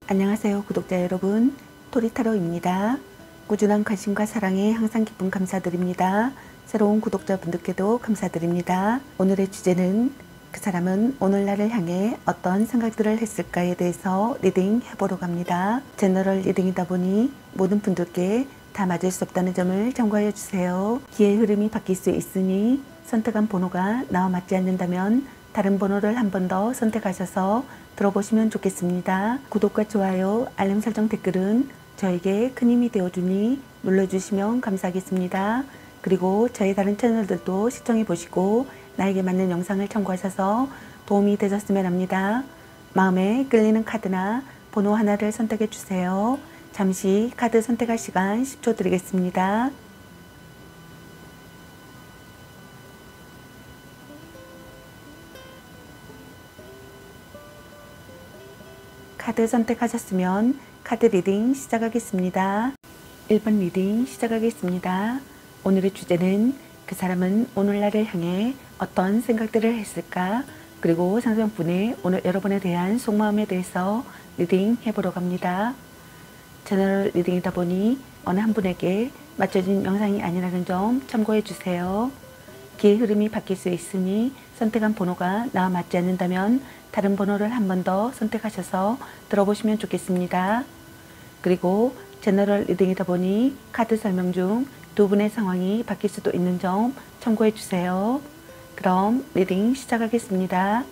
안녕하세요 구독자 여러분, 토리타로입니다. 꾸준한 관심과 사랑에 항상 기쁨 감사드립니다. 새로운 구독자분들께도 감사드립니다. 오늘의 주제는 그 사람은 오늘날을 향해 어떤 생각들을 했을까에 대해서 리딩 해보러 갑니다. 제너럴 리딩이다 보니 모든 분들께 다 맞을 수 없다는 점을 참고해 주세요. 기의 흐름이 바뀔 수 있으니 선택한 번호가 나와 맞지 않는다면 다른 번호를 한 번 더 선택하셔서 들어보시면 좋겠습니다. 구독과 좋아요, 알림 설정, 댓글은 저에게 큰 힘이 되어주니 눌러주시면 감사하겠습니다. 그리고 저의 다른 채널들도 시청해 보시고 나에게 맞는 영상을 참고하셔서 도움이 되셨으면 합니다. 마음에 끌리는 카드나 번호 하나를 선택해 주세요. 잠시 카드 선택할 시간 10초 드리겠습니다. 카드 선택하셨으면 카드 리딩 시작하겠습니다. 1번 리딩 시작하겠습니다. 오늘의 주제는 그 사람은 오늘날을 향해 어떤 생각들을 했을까? 그리고 상대방분의 오늘 여러분에 대한 속마음에 대해서 리딩 해보러 갑니다. 제너럴 리딩이다 보니 어느 한 분에게 맞춰진 영상이 아니라는 점 참고해 주세요. 기의 흐름이 바뀔 수 있으니 선택한 번호가 나와 맞지 않는다면 다른 번호를 한 번 더 선택하셔서 들어보시면 좋겠습니다. 그리고 제너럴 리딩이다 보니 카드 설명 중 두 분의 상황이 바뀔 수도 있는 점 참고해 주세요. 그럼 리딩 시작하겠습니다.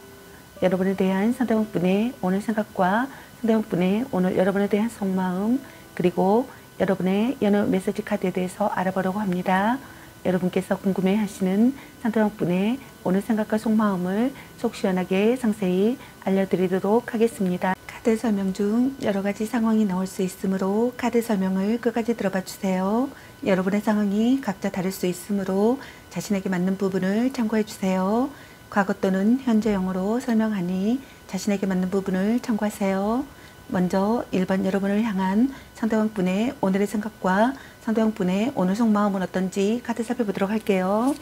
여러분에 대한 상대방분의 오늘 생각과 상대방분의 오늘 여러분에 대한 속마음, 그리고 여러분의 연애 메시지 카드에 대해서 알아보려고 합니다. 여러분께서 궁금해 하시는 상대방분의 오늘 생각과 속마음을 속 시원하게 상세히 알려드리도록 하겠습니다. 카드 설명 중 여러가지 상황이 나올 수 있으므로 카드 설명을 끝까지 들어봐 주세요. 여러분의 상황이 각자 다를 수 있으므로 자신에게 맞는 부분을 참고해 주세요. 과거 또는 현재형으로 설명하니 자신에게 맞는 부분을 참고하세요. 먼저 1번 여러분을 향한 상대방분의 오늘의 생각과 상대방분의 오늘 속마음은 어떤지 카드 살펴보도록 할게요.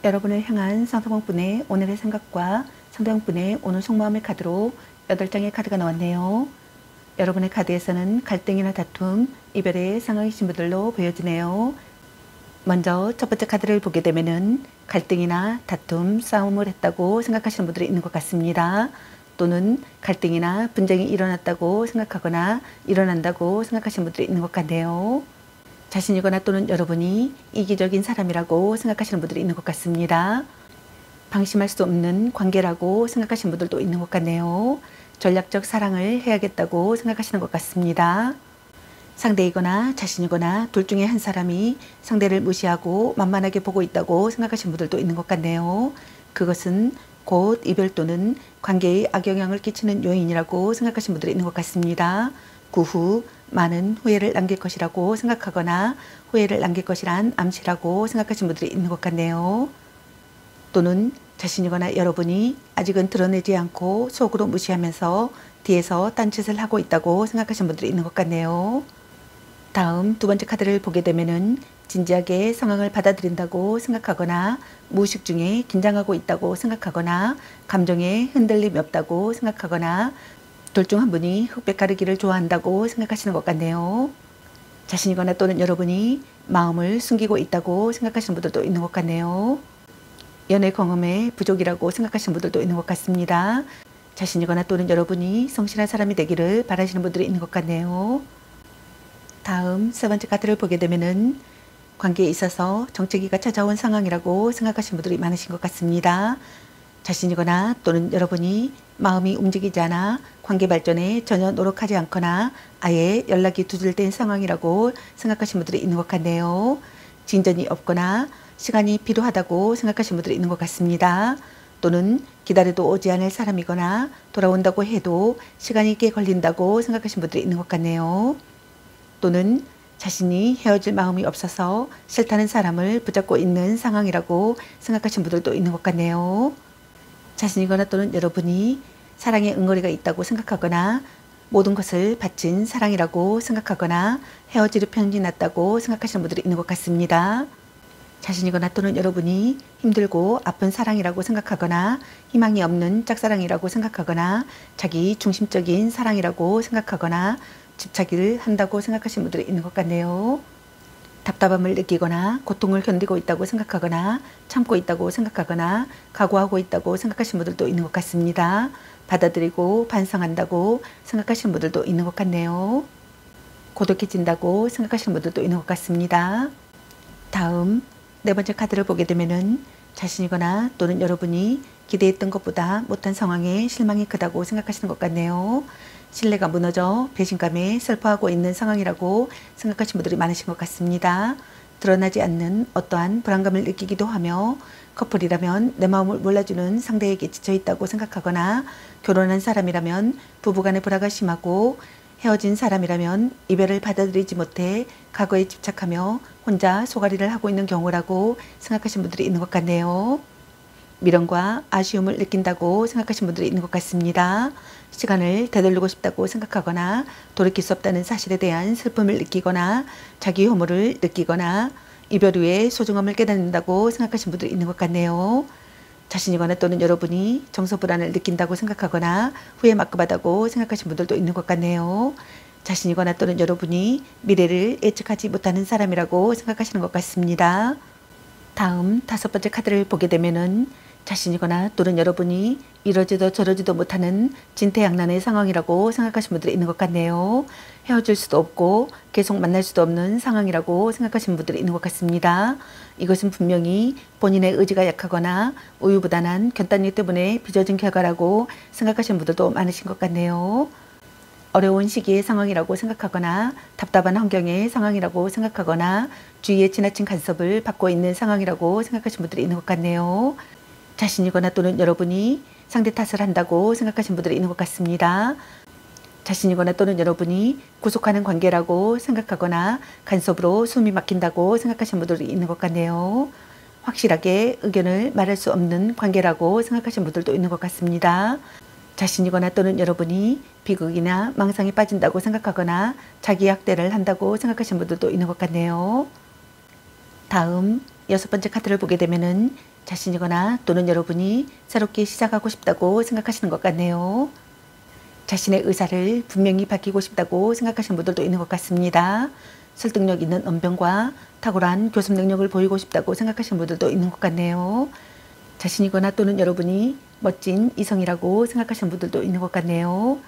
여러분을 향한 상대방분의 오늘의 생각과 상대방분의 오늘 속마음의 카드로 8장의 카드가 나왔네요. 여러분의 카드에서는 갈등이나 다툼, 이별의 상황이신 분들로 보여지네요. 먼저 첫 번째 카드를 보게 되면은 갈등이나 다툼, 싸움을 했다고 생각하시는 분들이 있는 것 같습니다. 또는 갈등이나 분쟁이 일어났다고 생각하거나 일어난다고 생각하시는 분들이 있는 것 같네요. 자신이거나 또는 여러분이 이기적인 사람이라고 생각하시는 분들이 있는 것 같습니다. 방심할 수 없는 관계라고 생각하시는 분들도 있는 것 같네요. 전략적 사랑을 해야겠다고 생각하시는 것 같습니다. 상대이거나 자신이거나 둘 중에 한 사람이 상대를 무시하고 만만하게 보고 있다고 생각하시는 분들도 있는 것 같네요. 그것은 곧 이별 또는 관계에 악영향을 끼치는 요인이라고 생각하시는 분들이 있는 것 같습니다. 그 후 많은 후회를 남길 것이라고 생각하거나 후회를 남길 것이란 암시라고 생각하시는 분들이 있는 것 같네요. 또는 자신이거나 여러분이 아직은 드러내지 않고 속으로 무시하면서 뒤에서 딴짓을 하고 있다고 생각하시는 분들이 있는 것 같네요. 다음 두 번째 카드를 보게 되면은 진지하게 상황을 받아들인다고 생각하거나 무의식 중에 긴장하고 있다고 생각하거나 감정에 흔들림이 없다고 생각하거나 둘 중 한 분이 흑백 가르기를 좋아한다고 생각하시는 것 같네요. 자신이거나 또는 여러분이 마음을 숨기고 있다고 생각하시는 분들도 있는 것 같네요. 연애 경험의 부족이라고 생각하시는 분들도 있는 것 같습니다. 자신이거나 또는 여러분이 성실한 사람이 되기를 바라시는 분들이 있는 것 같네요. 다음 세 번째 카드를 보게 되면은 관계에 있어서 정체기가 찾아온 상황이라고 생각하시는 분들이 많으신 것 같습니다. 자신이거나 또는 여러분이 마음이 움직이지 않아 관계 발전에 전혀 노력하지 않거나 아예 연락이 두절된 상황이라고 생각하시는 분들이 있는 것 같네요. 진전이 없거나 시간이 필요하다고 생각하시는 분들이 있는 것 같습니다. 또는 기다려도 오지 않을 사람이거나 돌아온다고 해도 시간이 꽤 걸린다고 생각하시는 분들이 있는 것 같네요. 또는 자신이 헤어질 마음이 없어서 싫다는 사람을 붙잡고 있는 상황이라고 생각하시는 분들도 있는 것 같네요. 자신이거나 또는 여러분이 사랑의 응어리가 있다고 생각하거나 모든 것을 바친 사랑이라고 생각하거나 헤어질 편이 났다고 생각하시는 분들이 있는 것 같습니다. 자신이거나 또는 여러분이 힘들고 아픈 사랑이라고 생각하거나 희망이 없는 짝사랑이라고 생각하거나 자기 중심적인 사랑이라고 생각하거나 집착을 한다고 생각하시는 분들이 있는 것 같네요. 답답함을 느끼거나 고통을 견디고 있다고 생각하거나 참고 있다고 생각하거나 각오하고 있다고 생각하시는 분들도 있는 것 같습니다. 받아들이고 반성한다고 생각하시는 분들도 있는 것 같네요. 고독해진다고 생각하시는 분들도 있는 것 같습니다. 다음 네 번째 카드를 보게 되면은 자신이거나 또는 여러분이 기대했던 것보다 못한 상황에 실망이 크다고 생각하시는 것 같네요. 신뢰가 무너져 배신감에 슬퍼하고 있는 상황이라고 생각하시는 분들이 많으신 것 같습니다. 드러나지 않는 어떠한 불안감을 느끼기도 하며 커플이라면 내 마음을 몰라주는 상대에게 지쳐있다고 생각하거나 결혼한 사람이라면 부부간의 불화가 심하고 헤어진 사람이라면 이별을 받아들이지 못해 과거에 집착하며 혼자 소가리를 하고 있는 경우라고 생각하시는 분들이 있는 것 같네요. 미련과 아쉬움을 느낀다고 생각하시는 분들이 있는 것 같습니다. 시간을 되돌리고 싶다고 생각하거나 돌이킬 수 없다는 사실에 대한 슬픔을 느끼거나 자기 혐오를 느끼거나 이별 후에 소중함을 깨닫는다고 생각하시는 분들이 있는 것 같네요. 자신이거나 또는 여러분이 정서 불안을 느낀다고 생각하거나 후회 막급하다고 생각하시는 분들도 있는 것 같네요. 자신이거나 또는 여러분이 미래를 예측하지 못하는 사람이라고 생각하시는 것 같습니다. 다음 다섯 번째 카드를 보게 되면은 자신이거나 또는 여러분이 이러지도 저러지도 못하는 진퇴양난의 상황이라고 생각하시는 분들이 있는 것 같네요. 헤어질 수도 없고 계속 만날 수도 없는 상황이라고 생각하시는 분들이 있는 것 같습니다. 이것은 분명히 본인의 의지가 약하거나 우유부단한 결단력 때문에 빚어진 결과라고 생각하시는 분들도 많으신 것 같네요. 어려운 시기의 상황이라고 생각하거나 답답한 환경의 상황이라고 생각하거나 주위에 지나친 간섭을 받고 있는 상황이라고 생각하시는 분들이 있는 것 같네요. 자신이거나 또는 여러분이 상대 탓을 한다고 생각하시는 분들이 있는 것 같습니다. 자신이거나 또는 여러분이 구속하는 관계라고 생각하거나 간섭으로 숨이 막힌다고 생각하시는 분들이 있는 것 같네요. 확실하게 의견을 말할 수 없는 관계라고 생각하시는 분들도 있는 것 같습니다. 자신이거나 또는 여러분이 비극이나 망상에 빠진다고 생각하거나 자기 학대를 한다고 생각하시는 분들도 있는 것 같네요. 다음 여섯 번째 카드를 보게 되면은 자신이거나 또는 여러분이 새롭게 시작하고 싶다고 생각하시는 것 같네요. 자신의 의사를 분명히 밝히고 싶다고 생각하시는 분들도 있는 것 같습니다. 설득력 있는 언변과 탁월한 교섭 능력을 보이고 싶다고 생각하시는 분들도 있는 것 같네요. 자신이거나 또는 여러분이 멋진 이성이라고 생각하시는 분들도 있는 것 같네요.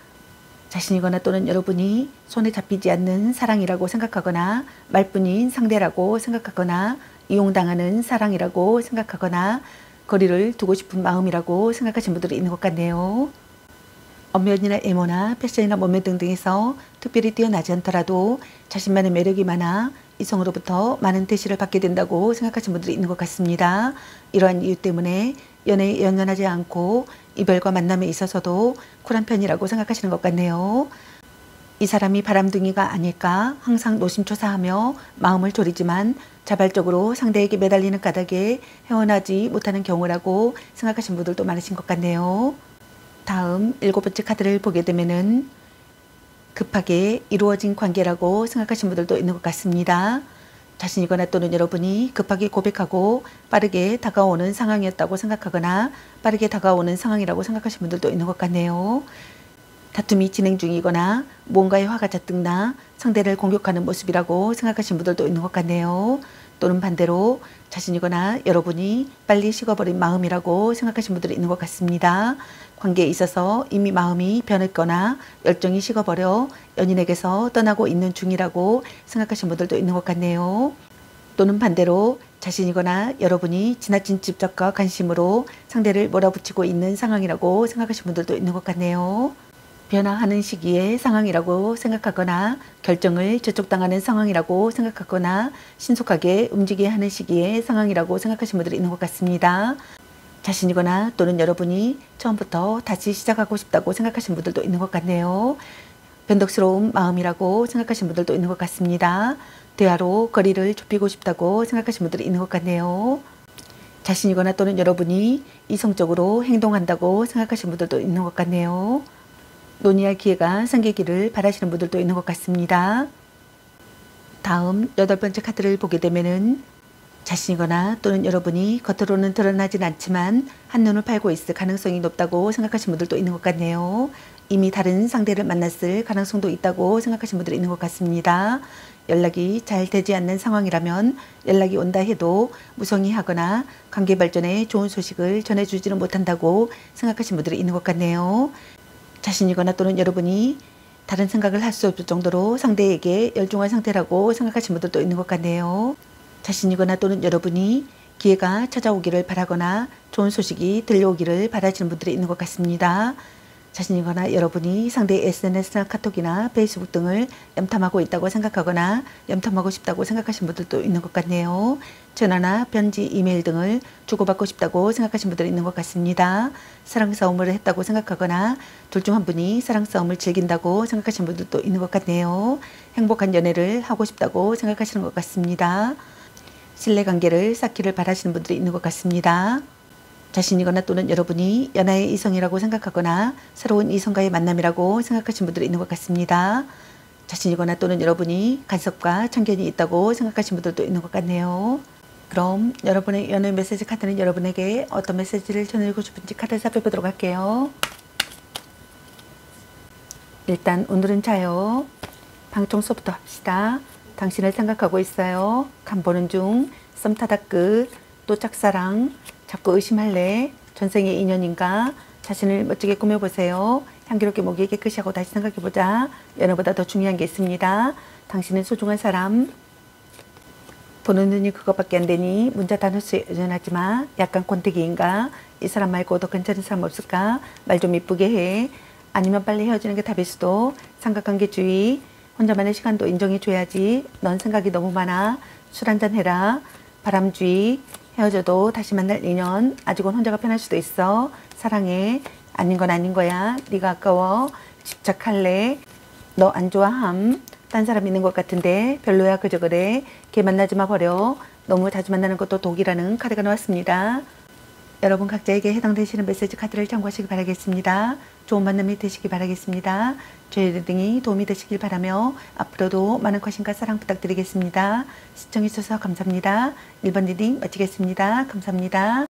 자신이거나 또는 여러분이 손에 잡히지 않는 사랑이라고 생각하거나 말뿐인 상대라고 생각하거나 이용당하는 사랑이라고 생각하거나 거리를 두고 싶은 마음이라고 생각하시는 분들이 있는 것 같네요. 언변이나 외모나 패션이나 몸매 등등에서 특별히 뛰어나지 않더라도 자신만의 매력이 많아 이성으로부터 많은 대시를 받게 된다고 생각하시는 분들이 있는 것 같습니다. 이러한 이유 때문에 연애에 연연하지 않고 이별과 만남에 있어서도 쿨한 편이라고 생각하시는 것 같네요. 이 사람이 바람둥이가 아닐까 항상 노심초사하며 마음을 졸이지만 자발적으로 상대에게 매달리는 까닭에 헤어나지 못하는 경우라고 생각하시는 분들도 많으신 것 같네요. 다음 일곱 번째 카드를 보게 되면은 급하게 이루어진 관계라고 생각하시는 분들도 있는 것 같습니다. 자신이거나 또는 여러분이 급하게 고백하고 빠르게 다가오는 상황이었다고 생각하거나 빠르게 다가오는 상황이라고 생각하시는 분들도 있는 것 같네요. 다툼이 진행 중이거나 뭔가에 화가 잔뜩나 상대를 공격하는 모습이라고 생각하시는 분들도 있는 것 같네요. 또는 반대로 자신이거나 여러분이 빨리 식어버린 마음이라고 생각하시는 분들이 있는 것 같습니다. 관계에 있어서 이미 마음이 변했거나 열정이 식어버려 연인에게서 떠나고 있는 중이라고 생각하시는 분들도 있는 것 같네요. 또는 반대로 자신이거나 여러분이 지나친 집착과 관심으로 상대를 몰아붙이고 있는 상황이라고 생각하시는 분들도 있는 것 같네요. 변화하는 시기의 상황이라고 생각하거나 결정을 저촉당하는 상황이라고 생각하거나 신속하게 움직여야 하는 시기의 상황이라고 생각하시는 분들이 있는 것 같습니다. 자신이거나 또는 여러분이 처음부터 다시 시작하고 싶다고 생각하시는 분들도 있는 것 같네요. 변덕스러운 마음이라고 생각하시는 분들도 있는 것 같습니다. 대화로 거리를 좁히고 싶다고 생각하시는 분들이 있는 것 같네요. 자신이거나 또는 여러분이 이성적으로 행동한다고 생각하시는 분들도 있는 것 같네요. 논의할 기회가 생기기를 바라시는 분들도 있는 것 같습니다. 다음 8번째 카드를 보게 되면은 자신이거나 또는 여러분이 겉으로는 드러나진 않지만 한눈을 팔고 있을 가능성이 높다고 생각하시는 분들도 있는 것 같네요. 이미 다른 상대를 만났을 가능성도 있다고 생각하시는 분들이 있는 것 같습니다. 연락이 잘 되지 않는 상황이라면 연락이 온다 해도 무성의하거나 관계 발전에 좋은 소식을 전해주지는 못한다고 생각하시는 분들이 있는 것 같네요. 자신이거나 또는 여러분이 다른 생각을 할 수 없을 정도로 상대에게 열중한 상태라고 생각하시는 분들도 있는 것 같네요. 자신이거나 또는 여러분이 기회가 찾아오기를 바라거나 좋은 소식이 들려오기를 바라시는 분들이 있는 것 같습니다. 자신이거나 여러분이 상대의 SNS나 카톡이나 페이스북 등을 염탐하고 있다고 생각하거나 염탐하고 싶다고 생각하시는 분들도 있는 것 같네요. 전화나 편지, 이메일 등을 주고받고 싶다고 생각하시는 분들이 있는 것 같습니다. 사랑 싸움을 했다고 생각하거나 둘 중 한 분이 사랑 싸움을 즐긴다고 생각하시는 분들도 있는 것 같네요. 행복한 연애를 하고 싶다고 생각하시는 것 같습니다. 신뢰관계를 쌓기를 바라시는 분들이 있는 것 같습니다. 자신이거나 또는 여러분이 연하의 이성이라고 생각하거나 새로운 이성과의 만남이라고 생각하시는 분들이 있는 것 같습니다. 자신이거나 또는 여러분이 간섭과 참견이 있다고 생각하시는 분들도 있는 것 같네요. 그럼 여러분의 연애 메시지 카드는 여러분에게 어떤 메시지를 전해주고 싶은지 카드를 살펴보도록 할게요. 일단 오늘은 자요. 방청소부터 합시다. 당신을 생각하고 있어요. 간 보는 중, 썸 타다 끝, 또 짝사랑, 자꾸 의심할래, 전생의 인연인가, 자신을 멋지게 꾸며보세요. 향기롭게 목이 깨끗이 하고 다시 생각해보자. 연애보다 더 중요한 게 있습니다. 당신은 소중한 사람, 보는 눈이 그것밖에 안 되니 문자 단어수에 의존하지 마. 약간 권태기인가? 이 사람 말고 더 괜찮은 사람 없을까? 말 좀 이쁘게 해. 아니면 빨리 헤어지는 게 답일 수도. 삼각관계주의. 혼자만의 시간도 인정해줘야지. 넌 생각이 너무 많아. 술 한잔 해라. 바람주의. 헤어져도 다시 만날 인연. 아직은 혼자가 편할 수도 있어. 사랑해. 아닌 건 아닌 거야. 네가 아까워. 집착할래. 너 안 좋아함. 딴 사람 있는 것 같은데 별로야. 그저 그래. 걔 만나지 마. 버려. 너무 자주 만나는 것도 독이라는 카드가 나왔습니다. 여러분 각자에게 해당되시는 메시지 카드를 참고하시기 바라겠습니다. 좋은 만남이 되시기 바라겠습니다. 저희 리딩이 도움이 되시길 바라며 앞으로도 많은 관심과 사랑 부탁드리겠습니다. 시청해주셔서 감사합니다. 1번 리딩 마치겠습니다. 감사합니다.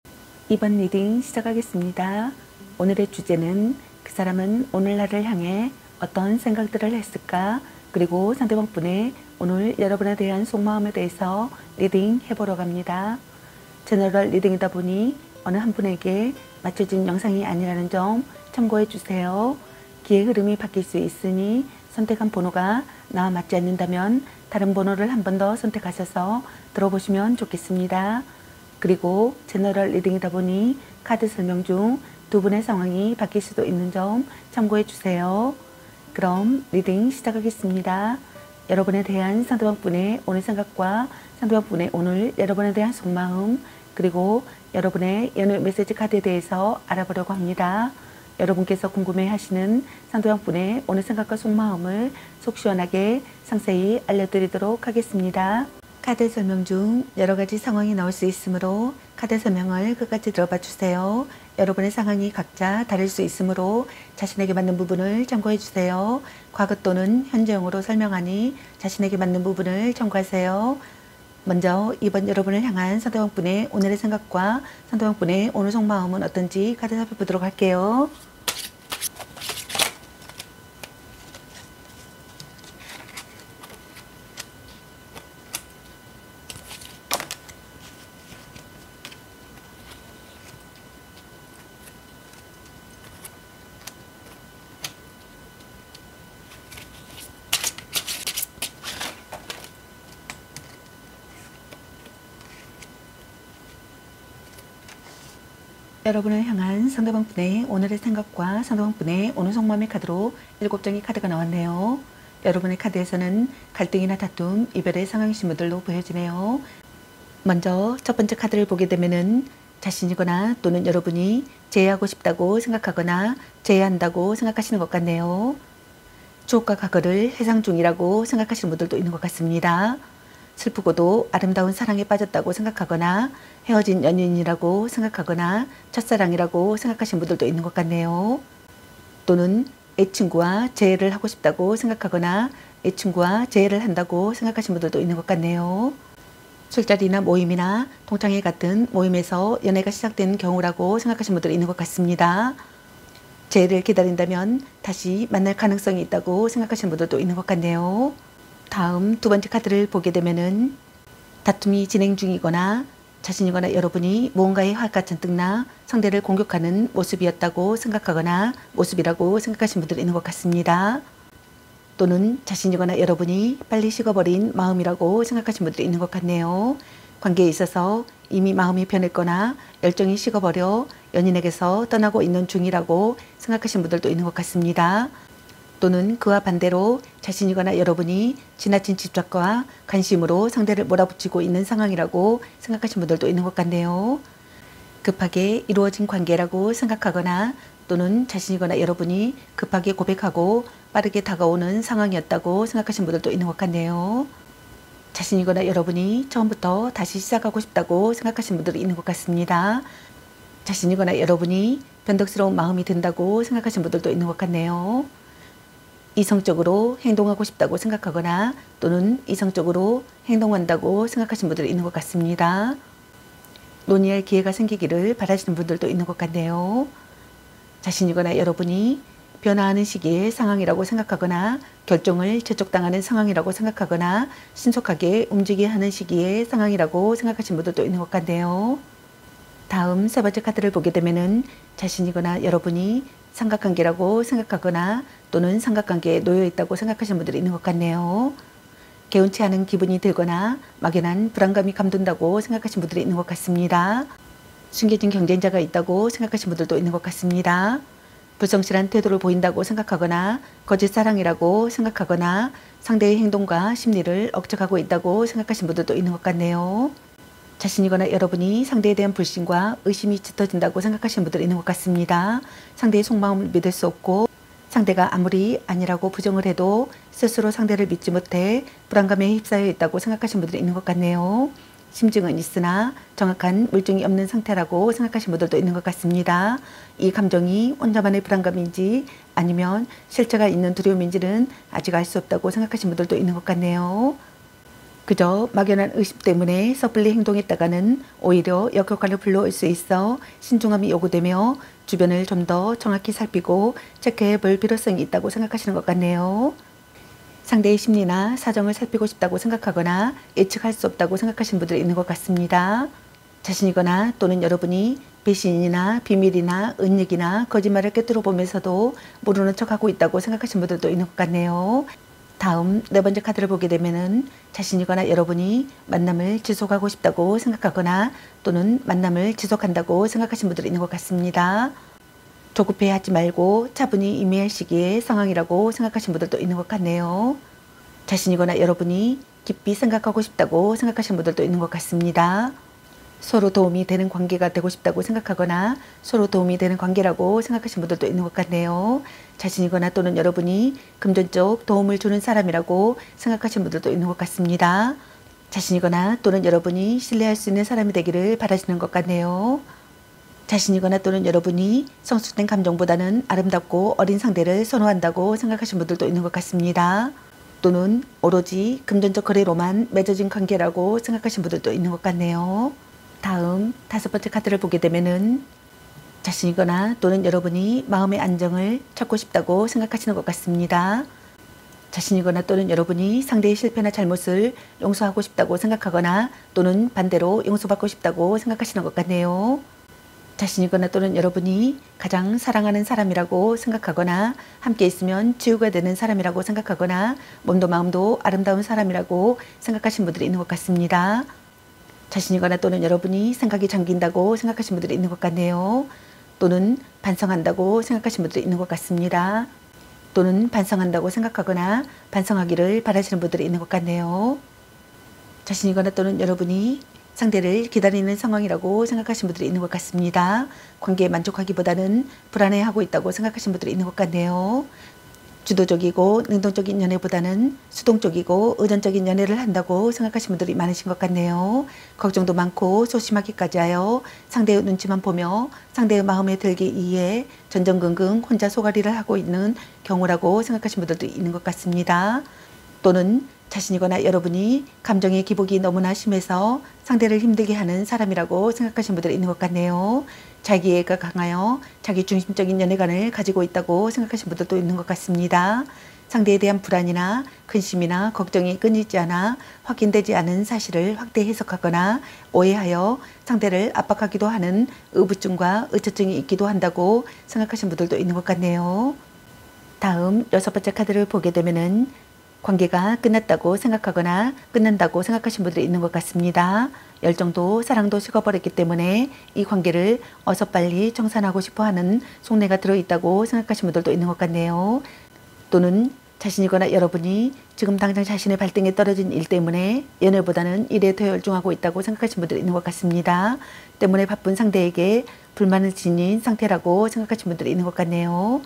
2번 리딩 시작하겠습니다. 오늘의 주제는 그 사람은 오늘날을 향해 어떤 생각들을 했을까? 그리고 상대방 분의 오늘 여러분에 대한 속마음에 대해서 리딩 해보러 갑니다. 제너럴 리딩이다 보니 어느 한 분에게 맞춰진 영상이 아니라는 점 참고해 주세요. 기의 흐름이 바뀔 수 있으니 선택한 번호가 나와 맞지 않는다면 다른 번호를 한 번 더 선택하셔서 들어보시면 좋겠습니다. 그리고 제너럴 리딩이다 보니 카드 설명 중 두 분의 상황이 바뀔 수도 있는 점 참고해 주세요. 그럼 리딩 시작하겠습니다. 여러분에 대한 상대방 분의 오늘 생각과 상대방 분의 오늘 여러분에 대한 속마음, 그리고 여러분의 연애 메시지 카드에 대해서 알아보려고 합니다. 여러분께서 궁금해하시는 상대방 분의 오늘 생각과 속마음을 속 시원하게 상세히 알려드리도록 하겠습니다. 카드 설명 중 여러 가지 상황이 나올 수 있으므로 카드 설명을 끝까지 들어봐 주세요. 여러분의 상황이 각자 다를 수 있으므로 자신에게 맞는 부분을 참고해 주세요. 과거 또는 현재형으로 설명하니 자신에게 맞는 부분을 참고하세요. 먼저 이번 여러분을 향한 상대방 분의 오늘의 생각과 상대방 분의 오늘 속마음은 어떤지 카드 살펴보도록 할게요. 여러분을 향한 상대방 분의 오늘의 생각과 상대방 분의 오늘 속마음의 카드로 7장의 카드가 나왔네요. 여러분의 카드에서는 갈등이나 다툼, 이별의 상황이신 분들로 보여지네요. 먼저 첫 번째 카드를 보게 되면은 자신이거나 또는 여러분이 제외하고 싶다고 생각하거나 제외한다고 생각하시는 것 같네요. 추억과 과거를 회상 중이라고 생각하시는 분들도 있는 것 같습니다. 슬프고도 아름다운 사랑에 빠졌다고 생각하거나 헤어진 연인이라고 생각하거나 첫사랑이라고 생각하시는 분들도 있는 것 같네요. 또는 애친구와 재회를 하고 싶다고 생각하거나 애친구와 재회를 한다고 생각하시는 분들도 있는 것 같네요. 술자리나 모임이나 동창회 같은 모임에서 연애가 시작된 경우라고 생각하시는 분들이 있는 것 같습니다. 재회를 기다린다면 다시 만날 가능성이 있다고 생각하시는 분들도 있는 것 같네요. 다음 두 번째 카드를 보게 되면은 다툼이 진행 중이거나 자신이거나 여러분이 무언가에 화가 잔뜩 나 상대를 공격하는 모습이었다고 생각하거나 모습이라고 생각하시는 분들이 있는 것 같습니다. 또는 자신이거나 여러분이 빨리 식어버린 마음이라고 생각하시는 분들이 있는 것 같네요. 관계에 있어서 이미 마음이 변했거나 열정이 식어버려 연인에게서 떠나고 있는 중이라고 생각하시는 분들도 있는 것 같습니다. 또는 그와 반대로 자신이거나 여러분이 지나친 집착과 관심으로 상대를 몰아붙이고 있는 상황이라고 생각하시는 분들도 있는 것 같네요. 급하게 이루어진 관계라고 생각하거나 또는 자신이거나 여러분이 급하게 고백하고 빠르게 다가오는 상황이었다고 생각하시는 분들도 있는 것 같네요. 자신이거나 여러분이 처음부터 다시 시작하고 싶다고 생각하시는 분들이 있는 것 같습니다. 자신이거나 여러분이 변덕스러운 마음이 든다고 생각하시는 분들도 있는 것 같네요. 이성적으로 행동하고 싶다고 생각하거나 또는 이성적으로 행동한다고 생각하시는 분들이 있는 것 같습니다. 논의할 기회가 생기기를 바라시는 분들도 있는 것 같네요. 자신이거나 여러분이 변화하는 시기의 상황이라고 생각하거나 결정을 재촉당하는 상황이라고 생각하거나 신속하게 움직여야 하는 시기의 상황이라고 생각하시는 분들도 있는 것 같네요. 다음 세 번째 카드를 보게 되면은 자신이거나 여러분이 삼각관계라고 생각하거나 또는 삼각관계에 놓여 있다고 생각하시는 분들이 있는 것 같네요. 개운치 않은 기분이 들거나 막연한 불안감이 감돈다고 생각하시는 분들이 있는 것 같습니다. 숨겨진 경쟁자가 있다고 생각하시는 분들도 있는 것 같습니다. 불성실한 태도를 보인다고 생각하거나 거짓 사랑이라고 생각하거나 상대의 행동과 심리를 억측하고 있다고 생각하시는 분들도 있는 것 같네요. 자신이거나 여러분이 상대에 대한 불신과 의심이 짙어진다고 생각하시는 분들이 있는 것 같습니다. 상대의 속마음을 믿을 수 없고 상대가 아무리 아니라고 부정을 해도 스스로 상대를 믿지 못해 불안감에 휩싸여 있다고 생각하시는 분들이 있는 것 같네요. 심증은 있으나 정확한 물증이 없는 상태라고 생각하시는 분들도 있는 것 같습니다. 이 감정이 혼자만의 불안감인지 아니면 실체가 있는 두려움인지는 아직 알 수 없다고 생각하시는 분들도 있는 것 같네요. 그저 막연한 의심 때문에 섣불리 행동했다가는 오히려 역효과를 불러올 수 있어 신중함이 요구되며 주변을 좀 더 정확히 살피고 체크해 볼 필요성이 있다고 생각하시는 것 같네요. 상대의 심리나 사정을 살피고 싶다고 생각하거나 예측할 수 없다고 생각하시는 분들이 있는 것 같습니다. 자신이거나 또는 여러분이 배신이나 비밀이나 은닉이나 거짓말을 꿰뚫어 보면서도 모르는 척하고 있다고 생각하시는 분들도 있는 것 같네요. 다음 네 번째 카드를 보게 되면은 자신이거나 여러분이 만남을 지속하고 싶다고 생각하거나 또는 만남을 지속한다고 생각하시는 분들이 있는 것 같습니다. 조급해하지 말고 차분히 임해할 시기의 상황이라고 생각하시는 분들도 있는 것 같네요. 자신이거나 여러분이 깊이 생각하고 싶다고 생각하시는 분들도 있는 것 같습니다. 서로 도움이 되는 관계가 되고 싶다고 생각하거나 서로 도움이 되는 관계라고 생각하시는 분들도 있는 것 같네요. 자신이거나 또는 여러분이 금전적 도움을 주는 사람이라고 생각하시는 분들도 있는 것 같습니다. 자신이거나 또는 여러분이 신뢰할 수 있는 사람이 되기를 바라시는 것 같네요. 자신이거나 또는 여러분이 성숙된 감정보다는 아름답고 어린 상대를 선호한다고 생각하시는 분들도 있는 것 같습니다. 또는 오로지 금전적 거래로만 맺어진 관계라고 생각하시는 분들도 있는 것 같네요. 다음 다섯 번째 카드를 보게 되면은 자신이거나 또는 여러분이 마음의 안정을 찾고 싶다고 생각하시는 것 같습니다. 자신이거나 또는 여러분이 상대의 실패나 잘못을 용서하고 싶다고 생각하거나 또는 반대로 용서받고 싶다고 생각하시는 것 같네요. 자신이거나 또는 여러분이 가장 사랑하는 사람이라고 생각하거나 함께 있으면 치유가 되는 사람이라고 생각하거나 몸도 마음도 아름다운 사람이라고 생각하시는 분들이 있는 것 같습니다. 자신이거나 또는 여러분이 생각이 잠긴다고 생각하시는 분들이 있는 것 같네요. 또는 반성한다고 생각하시는 분들이 있는 것 같습니다. 또는 반성한다고 생각하거나 반성하기를 바라시는 분들이 있는 것 같네요. 자신이거나 또는 여러분이 상대를 기다리는 상황이라고 생각하시는 분들이 있는 것 같습니다. 관계에 만족하기보다는 불안해하고 있다고 생각하시는 분들이 있는 것 같네요. 주도적이고 능동적인 연애보다는 수동적이고 의존적인 연애를 한다고 생각하시는 분들이 많으신 것 같네요. 걱정도 많고 소심하기까지 하여 상대의 눈치만 보며 상대의 마음에 들기 위해 전전긍긍 혼자 소가리를 하고 있는 경우라고 생각하시는 분들도 있는 것 같습니다. 또는 자신이거나 여러분이 감정의 기복이 너무나 심해서 상대를 힘들게 하는 사람이라고 생각하시는 분들이 있는 것 같네요. 자기애가 강하여 자기 중심적인 연애관을 가지고 있다고 생각하시는 분들도 있는 것 같습니다. 상대에 대한 불안이나 근심이나 걱정이 끊이지 않아 확인되지 않은 사실을 확대 해석하거나 오해하여 상대를 압박하기도 하는 의부증과 의처증이 있기도 한다고 생각하시는 분들도 있는 것 같네요. 다음 6번째 카드를 보게 되면은 관계가 끝났다고 생각하거나 끝난다고 생각하시는 분들이 있는 것 같습니다. 열정도 사랑도 식어버렸기 때문에 이 관계를 어서 빨리 청산하고 싶어 하는 속내가 들어있다고 생각하시는 분들도 있는 것 같네요. 또는 자신이거나 여러분이 지금 당장 자신의 발등에 떨어진 일 때문에 연애보다는 일에 더 열중하고 있다고 생각하시는 분들이 있는 것 같습니다. 때문에 바쁜 상대에게 불만을 지닌 상태라고 생각하시는 분들이 있는 것 같네요.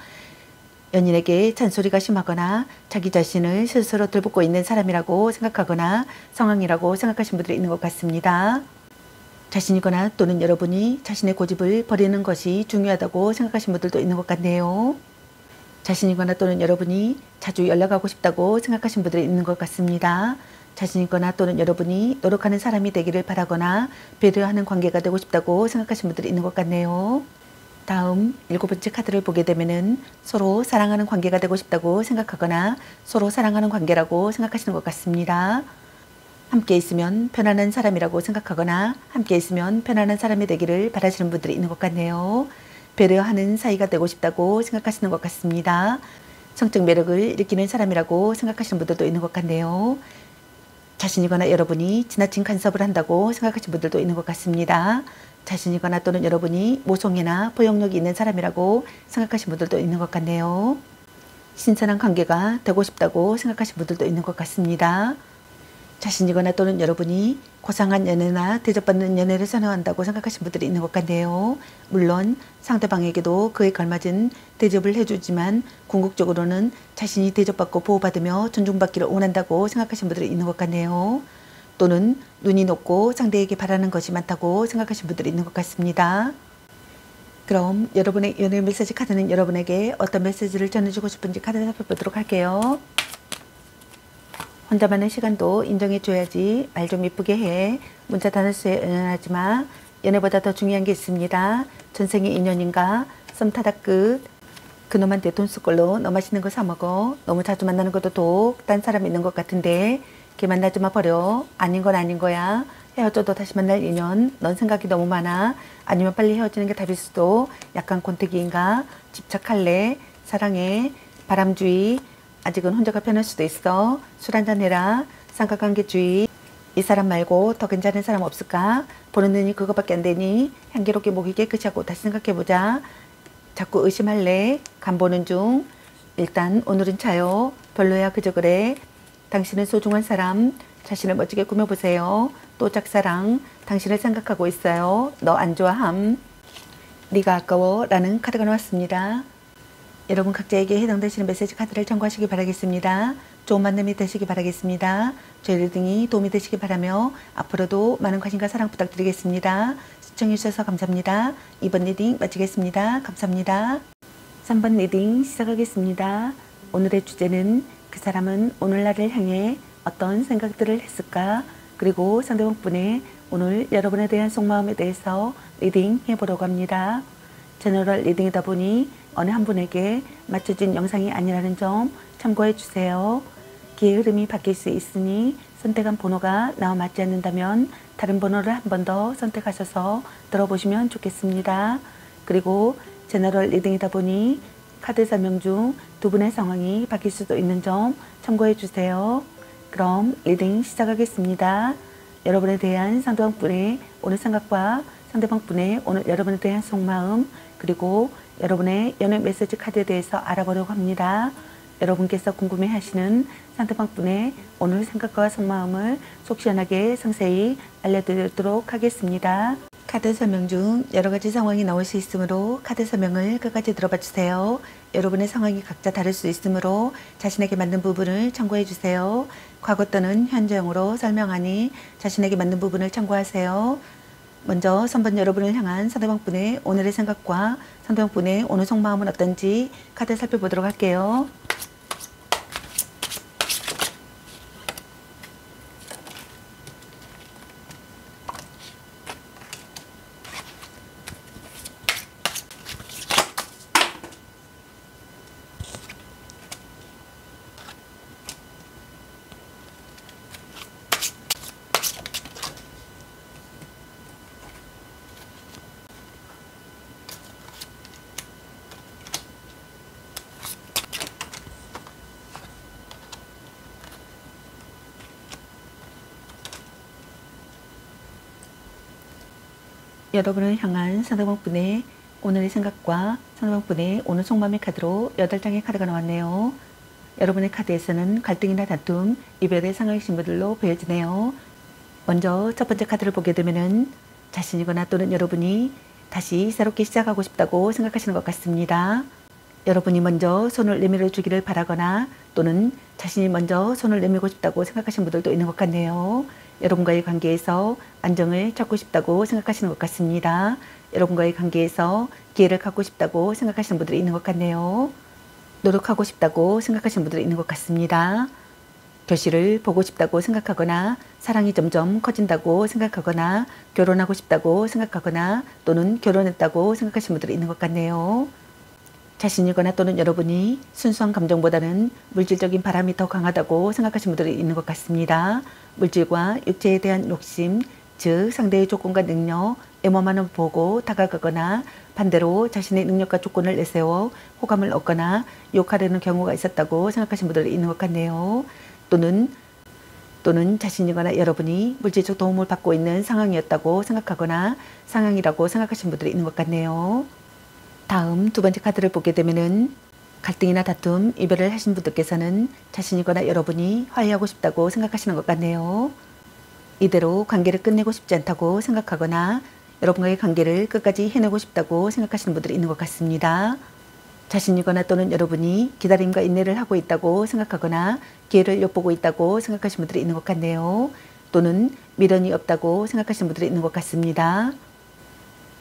연인에게 잔소리가 심하거나 자기 자신을 스스로 들붙고 있는 사람이라고 생각하거나 상황이라고 생각하시는 분들이 있는 것 같습니다. 자신이거나 또는 여러분이 자신의 고집을 버리는 것이 중요하다고 생각하시는 분들도 있는 것 같네요. 자신이거나 또는 여러분이 자주 연락하고 싶다고 생각하시는 분들이 있는 것 같습니다. 자신이거나 또는 여러분이 노력하는 사람이 되기를 바라거나 배려하는 관계가 되고 싶다고 생각하시는 분들이 있는 것 같네요. 다음 7번째 카드를 보게 되면은 서로 사랑하는 관계가 되고 싶다고 생각하거나 서로 사랑하는 관계라고 생각하시는 것 같습니다. 함께 있으면 편안한 사람이라고 생각하거나 함께 있으면 편안한 사람이 되기를 바라시는 분들이 있는 것 같네요. 배려하는 사이가 되고 싶다고 생각하시는 것 같습니다. 성적 매력을 일으키는 사람이라고 생각하시는 분들도 있는 것 같네요. 자신이거나 여러분이 지나친 간섭을 한다고 생각하시는 분들도 있는 것 같습니다. 자신이거나 또는 여러분이 모성애나 포용력이 있는 사람이라고 생각하시는 분들도 있는 것 같네요. 신선한 관계가 되고 싶다고 생각하시는 분들도 있는 것 같습니다. 자신이거나 또는 여러분이 고상한 연애나 대접받는 연애를 선호한다고 생각하시는 분들이 있는 것 같네요. 물론 상대방에게도 그에 걸맞은 대접을 해주지만 궁극적으로는 자신이 대접받고 보호받으며 존중받기를 원한다고 생각하시는 분들이 있는 것 같네요. 또는 눈이 높고 상대에게 바라는 것이 많다고 생각하시는 분들이 있는 것 같습니다. 그럼 여러분의 연애 메시지 카드는 여러분에게 어떤 메시지를 전해주고 싶은지 카드를 살펴보도록 할게요. 혼자만의 시간도 인정해줘야지. 말 좀 이쁘게 해. 문자 단어수에 연연하지 마. 연애보다 더 중요한 게 있습니다. 전생의 인연인가? 썸 타다 끝. 그놈한테 돈 쓸 걸로 너 맛있는 거 사 먹어. 너무 자주 만나는 것도 독. 딴 사람 있는 것 같은데 걔 만나지 마 버려. 아닌 건 아닌 거야. 헤어져도 다시 만날 인연. 넌 생각이 너무 많아. 아니면 빨리 헤어지는 게 답일 수도. 약간 권태기인가? 집착할래? 사랑해. 바람주의. 아직은 혼자가 편할 수도 있어. 술 한잔 해라. 삼각관계주의. 이 사람 말고 더 괜찮은 사람 없을까? 보는 눈이 그거밖에 안 되니? 향기롭게 목이 깨끗이 하고 다시 생각해보자. 자꾸 의심할래? 간 보는 중. 일단 오늘은 차요. 별로야 그저 그래. 당신은 소중한 사람. 자신을 멋지게 꾸며보세요. 또 짝사랑. 당신을 생각하고 있어요. 너 안 좋아함. 네가 아까워 라는 카드가 나왔습니다. 여러분 각자에게 해당되시는 메시지 카드를 참고하시기 바라겠습니다. 좋은 만남이 되시기 바라겠습니다. 저희 리딩이 도움이 되시기 바라며 앞으로도 많은 관심과 사랑 부탁드리겠습니다. 시청해주셔서 감사합니다. 2번 리딩 마치겠습니다. 감사합니다. 3번 리딩 시작하겠습니다. 오늘의 주제는 그 사람은 오늘 나를 향해 어떤 생각들을 했을까? 그리고 상대방분의 오늘 여러분에 대한 속마음에 대해서 리딩 해보려고 합니다. 제너럴 리딩이다 보니 어느 한 분에게 맞춰진 영상이 아니라는 점 참고해 주세요. 기의 흐름이 바뀔 수 있으니 선택한 번호가 나와 맞지 않는다면 다른 번호를 한 번 더 선택하셔서 들어보시면 좋겠습니다. 그리고 제너럴 리딩이다 보니 카드 설명 중 두 분의 상황이 바뀔 수도 있는 점 참고해 주세요. 그럼 리딩 시작하겠습니다. 여러분에 대한 상대방분의 오늘 생각과 상대방분의 오늘 여러분에 대한 속마음 그리고 여러분의 연애 메시지 카드에 대해서 알아보려고 합니다. 여러분께서 궁금해하시는 상대방분의 오늘 생각과 속마음을 속 시원하게 상세히 알려드리도록 하겠습니다. 카드 설명 중 여러 가지 상황이 나올 수 있으므로 카드 설명을 끝까지 들어봐 주세요. 여러분의 상황이 각자 다를 수 있으므로 자신에게 맞는 부분을 참고해 주세요. 과거 또는 현재형으로 설명하니 자신에게 맞는 부분을 참고하세요. 먼저 선번 여러분을 향한 상대방분의 오늘의 생각과 상대방분의 오늘 속마음은 어떤지 카드 살펴보도록 할게요. 여러분을 향한 상대방분의 오늘의 생각과 상대방분의 오늘 속마음의 카드로 8장의 카드가 나왔네요. 여러분의 카드에서는 갈등이나 다툼, 이별의 상황의 신부들로 보여지네요. 먼저 첫 번째 카드를 보게 되면은 자신이거나 또는 여러분이 다시 새롭게 시작하고 싶다고 생각하시는 것 같습니다. 여러분이 먼저 손을 내밀어 주기를 바라거나 또는 자신이 먼저 손을 내밀고 싶다고 생각하시는 분들도 있는 것 같네요. 여러분과의 관계에서 안정을 찾고 싶다고 생각하시는 것 같습니다. 여러분과의 관계에서 기회를 갖고 싶다고 생각하시는 분들이 있는 것 같네요. 노력하고 싶다고 생각하시는 분들이 있는 것 같습니다. 결실을 보고 싶다고 생각하거나 사랑이 점점 커진다고 생각하거나 결혼하고 싶다고 생각하거나 또는 결혼했다고 생각하시는 분들이 있는 것 같네요. 자신이거나 또는 여러분이 순수한 감정보다는 물질적인 바람이 더 강하다고 생각하시는 분들이 있는 것 같습니다. 물질과 육체에 대한 욕심, 즉 상대의 조건과 능력, 외모만을 보고 다가가거나 반대로 자신의 능력과 조건을 내세워 호감을 얻거나 유혹하려는 경우가 있었다고 생각하시는 분들이 있는 것 같네요. 또는 자신이거나 여러분이 물질적 도움을 받고 있는 상황이었다고 생각하거나 상황이라고 생각하시는 분들이 있는 것 같네요. 다음 두 번째 카드를 보게 되면은 갈등이나 다툼, 이별을 하신 분들께서는 자신이거나 여러분이 화해하고 싶다고 생각하시는 것 같네요. 이대로 관계를 끝내고 싶지 않다고 생각하거나 여러분과의 관계를 끝까지 해내고 싶다고 생각하시는 분들이 있는 것 같습니다. 자신이거나 또는 여러분이 기다림과 인내를 하고 있다고 생각하거나 기회를 엿보고 있다고 생각하시는 분들이 있는 것 같네요. 또는 미련이 없다고 생각하시는 분들이 있는 것 같습니다.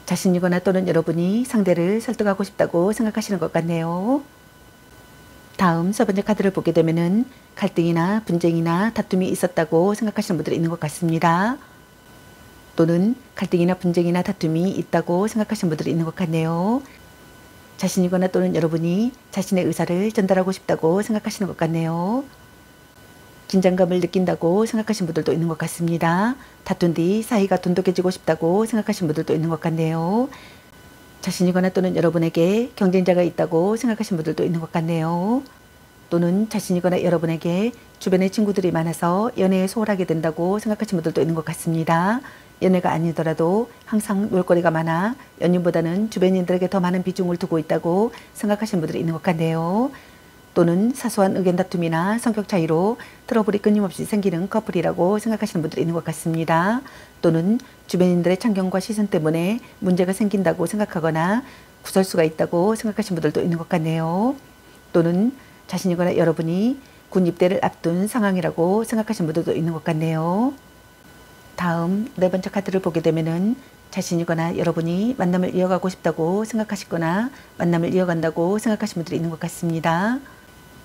자신이거나 또는 여러분이 상대를 설득하고 싶다고 생각하시는 것 같네요. 다음 세 번째 카드를 보게 되면은 갈등이나 분쟁이나 다툼이 있었다고 생각하시는 분들이 있는 것 같습니다. 또는 갈등이나 분쟁이나 다툼이 있다고 생각하시는 분들이 있는 것 같네요. 자신이거나 또는 여러분이 자신의 의사를 전달하고 싶다고 생각하시는 것 같네요. 긴장감을 느낀다고 생각하시는 분들도 있는 것 같습니다. 다툰 뒤 사이가 돈독해지고 싶다고 생각하시는 분들도 있는 것 같네요. 자신이거나 또는 여러분에게 경쟁자가 있다고 생각하시는 분들도 있는 것 같네요. 또는 자신이거나 여러분에게 주변에 친구들이 많아서 연애에 소홀하게 된다고 생각하시는 분들도 있는 것 같습니다. 연애가 아니더라도 항상 놀거리가 많아 연인보다는 주변인들에게 더 많은 비중을 두고 있다고 생각하시는 분들이 있는 것 같네요. 또는 사소한 의견 다툼이나 성격 차이로 트러블이 끊임없이 생기는 커플이라고 생각하시는 분들이 있는 것 같습니다. 또는 주변인들의 참견과 시선 때문에 문제가 생긴다고 생각하거나 구설수가 있다고 생각하시는 분들도 있는 것 같네요. 또는 자신이거나 여러분이 군 입대를 앞둔 상황이라고 생각하시는 분들도 있는 것 같네요. 다음 네 번째 카드를 보게 되면은 자신이거나 여러분이 만남을 이어가고 싶다고 생각하시거나 만남을 이어간다고 생각하시는 분들이 있는 것 같습니다.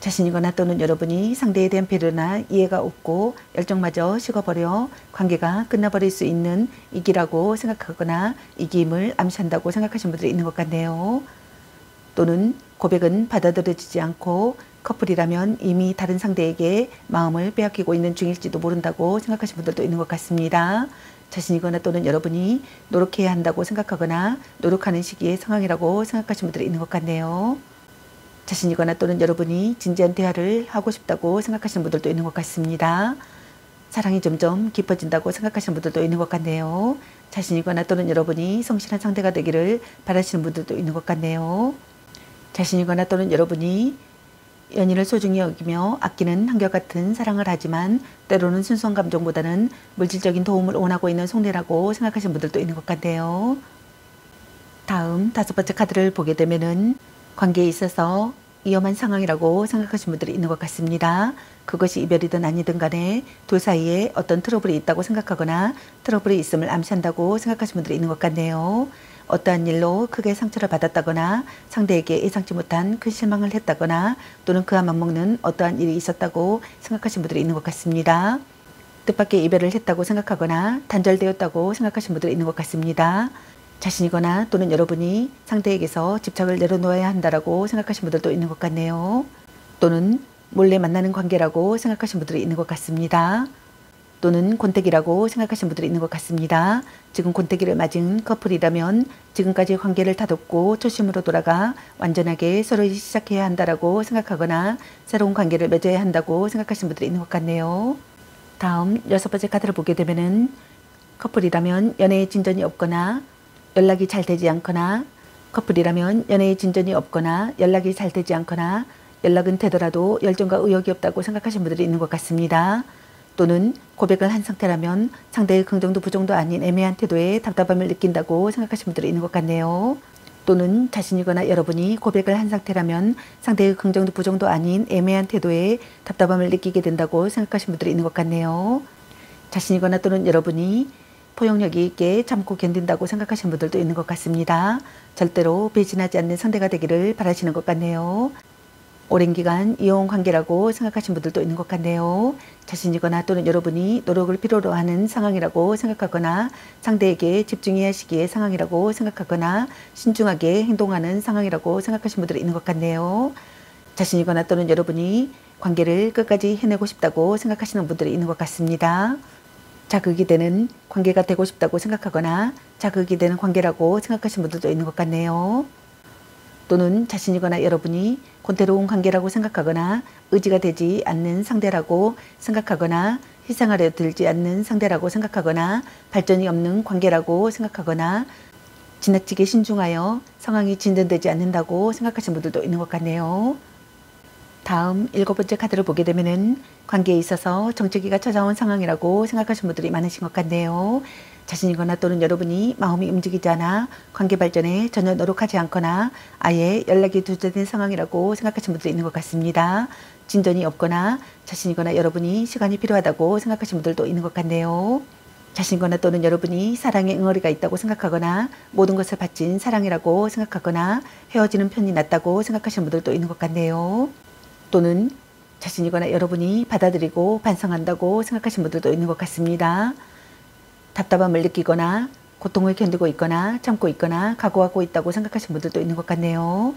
자신이거나 또는 여러분이 상대에 대한 배려나 이해가 없고 열정마저 식어버려 관계가 끝나버릴 수 있는 위기라고 생각하거나 위기임을 암시한다고 생각하시는 분들이 있는 것 같네요. 또는 고백은 받아들여지지 않고 커플이라면 이미 다른 상대에게 마음을 빼앗기고 있는 중일지도 모른다고 생각하시는 분들도 있는 것 같습니다. 자신이거나 또는 여러분이 노력해야 한다고 생각하거나 노력하는 시기의 상황이라고 생각하시는 분들이 있는 것 같네요. 자신이거나 또는 여러분이 진지한 대화를 하고 싶다고 생각하시는 분들도 있는 것 같습니다. 사랑이 점점 깊어진다고 생각하시는 분들도 있는 것 같네요. 자신이거나 또는 여러분이 성실한 상대가 되기를 바라시는 분들도 있는 것 같네요. 자신이거나 또는 여러분이 연인을 소중히 여기며 아끼는 한결같은 사랑을 하지만 때로는 순수한 감정보다는 물질적인 도움을 원하고 있는 속내라고 생각하시는 분들도 있는 것 같네요. 다음 5번째 카드를 보게 되면은 관계에 있어서 위험한 상황이라고 생각하시는 분들이 있는 것 같습니다. 그것이 이별이든 아니든 간에 둘 사이에 어떤 트러블이 있다고 생각하거나 트러블이 있음을 암시한다고 생각하시는 분들이 있는 것 같네요. 어떠한 일로 크게 상처를 받았다거나 상대에게 예상치 못한 큰 실망을 했다거나 또는 그와 맞먹는 어떠한 일이 있었다고 생각하시는 분들이 있는 것 같습니다. 뜻밖의 이별을 했다고 생각하거나 단절되었다고 생각하시는 분들이 있는 것 같습니다. 자신이거나 또는 여러분이 상대에게서 집착을 내려놓아야 한다라고 생각하시는 분들도 있는 것 같네요. 또는 몰래 만나는 관계라고 생각하시는 분들이 있는 것 같습니다. 또는 권태기라고 생각하시는 분들이 있는 것 같습니다. 지금 권태기를 맞은 커플이라면 지금까지 관계를 다듬고 초심으로 돌아가 완전하게 서로 시작해야 한다라고 생각하거나 새로운 관계를 맺어야 한다고 생각하시는 분들이 있는 것 같네요. 다음 6번째 카드를 보게 되면은 커플이라면 연애에 진전이 없거나 연락이 잘 되지 않거나 커플이라면 연애에 진전이 없거나 연락이 잘 되지 않거나 연락은 되더라도 열정과 의욕이 없다고 생각하시는 분들이 있는 것 같습니다. 또는 고백을 한 상태라면 상대의 긍정도 부정도 아닌 애매한 태도에 답답함을 느낀다고 생각하시는 분들이 있는 것 같네요. 또는 자신이거나 여러분이 고백을 한 상태라면 상대의 긍정도 부정도 아닌 애매한 태도에 답답함을 느끼게 된다고 생각하시는 분들이 있는 것 같네요. 자신이거나 또는 여러분이 포용력이 있게 참고 견딘다고 생각하시는 분들도 있는 것 같습니다. 절대로 배신하지 않는 상대가 되기를 바라시는 것 같네요. 오랜 기간 이어온 관계라고 생각하시는 분들도 있는 것 같네요. 자신이거나 또는 여러분이 노력을 필요로 하는 상황이라고 생각하거나 상대에게 집중해야 하시기의 상황이라고 생각하거나 신중하게 행동하는 상황이라고 생각하시는 분들이 있는 것 같네요. 자신이거나 또는 여러분이 관계를 끝까지 해내고 싶다고 생각하시는 분들이 있는 것 같습니다. 자극이 되는 관계가 되고 싶다고 생각하거나 자극이 되는 관계라고 생각하시는 분들도 있는 것 같네요. 또는 자신이거나 여러분이 권태로운 관계라고 생각하거나 의지가 되지 않는 상대라고 생각하거나 희생하려 들지 않는 상대라고 생각하거나 발전이 없는 관계라고 생각하거나 지나치게 신중하여 상황이 진전되지 않는다고 생각하시는 분들도 있는 것 같네요. 다음 7번째 카드를 보게 되면은 관계에 있어서 정체기가 찾아온 상황이라고 생각하시는 분들이 많으신 것 같네요. 자신이거나 또는 여러분이 마음이 움직이지 않아 관계 발전에 전혀 노력하지 않거나 아예 연락이 두절된 상황이라고 생각하시는 분들이 있는 것 같습니다. 진전이 없거나 자신이거나 여러분이 시간이 필요하다고 생각하시는 분들도 있는 것 같네요. 자신이거나 또는 여러분이 사랑의 응어리가 있다고 생각하거나 모든 것을 바친 사랑이라고 생각하거나 헤어지는 편이 낫다고 생각하시는 분들도 있는 것 같네요. 또는 자신이거나 여러분이 받아들이고 반성한다고 생각하시는 분들도 있는 것 같습니다. 답답함을 느끼거나 고통을 견디고 있거나 참고 있거나 각오하고 있다고 생각하시는 분들도 있는 것 같네요.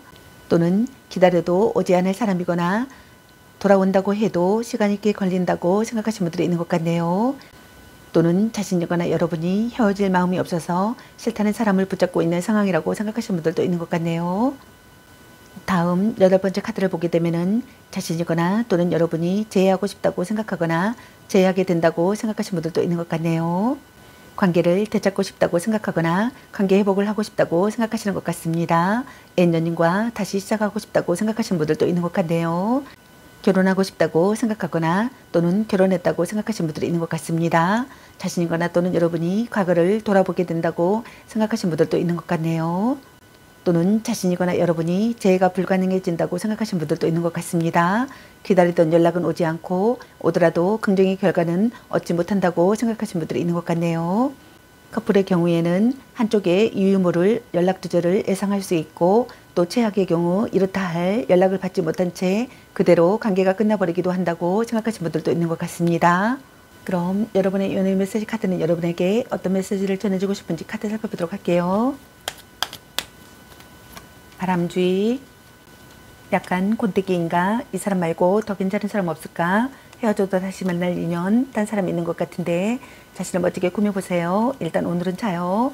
또는 기다려도 오지 않을 사람이거나 돌아온다고 해도 시간이 꽤 걸린다고 생각하시는 분들이 있는 것 같네요. 또는 자신이거나 여러분이 헤어질 마음이 없어서 싫다는 사람을 붙잡고 있는 상황이라고 생각하시는 분들도 있는 것 같네요. 다음 8번째 카드를 보게 되면은 자신이거나 또는 여러분이 재회하고 싶다고 생각하거나 재회하게 된다고 생각하시는 분들도 있는 것 같네요. 관계를 되찾고 싶다고 생각하거나 관계 회복을 하고 싶다고 생각하시는 것 같습니다. 옛 연인과 다시 시작하고 싶다고 생각하시는 분들도 있는 것 같네요. 결혼하고 싶다고 생각하거나 또는 결혼했다고 생각하시는 분들이 있는 것 같습니다. 자신이거나 또는 여러분이 과거를 돌아보게 된다고 생각하시는 분들도 있는 것 같네요. 또는 자신이거나 여러분이 재해가 불가능해진다고 생각하시는 분들도 있는 것 같습니다. 기다리던 연락은 오지 않고 오더라도 긍정의 결과는 얻지 못한다고 생각하시는 분들이 있는 것 같네요. 커플의 경우에는 한쪽의 유유모를 연락 두절을 예상할 수 있고 또 최악의 경우 이렇다 할 연락을 받지 못한 채 그대로 관계가 끝나버리기도 한다고 생각하시는 분들도 있는 것 같습니다. 그럼 여러분의 연애 메시지 카드는 여러분에게 어떤 메시지를 전해주고 싶은지 카드 살펴보도록 할게요. 바람쥐, 약간 곤태기인가? 이 사람 말고 더 괜찮은 사람 없을까? 헤어져도 다시 만날 인연, 딴 사람 있는 것 같은데 자신을 멋지게 꾸며보세요. 일단 오늘은 자요.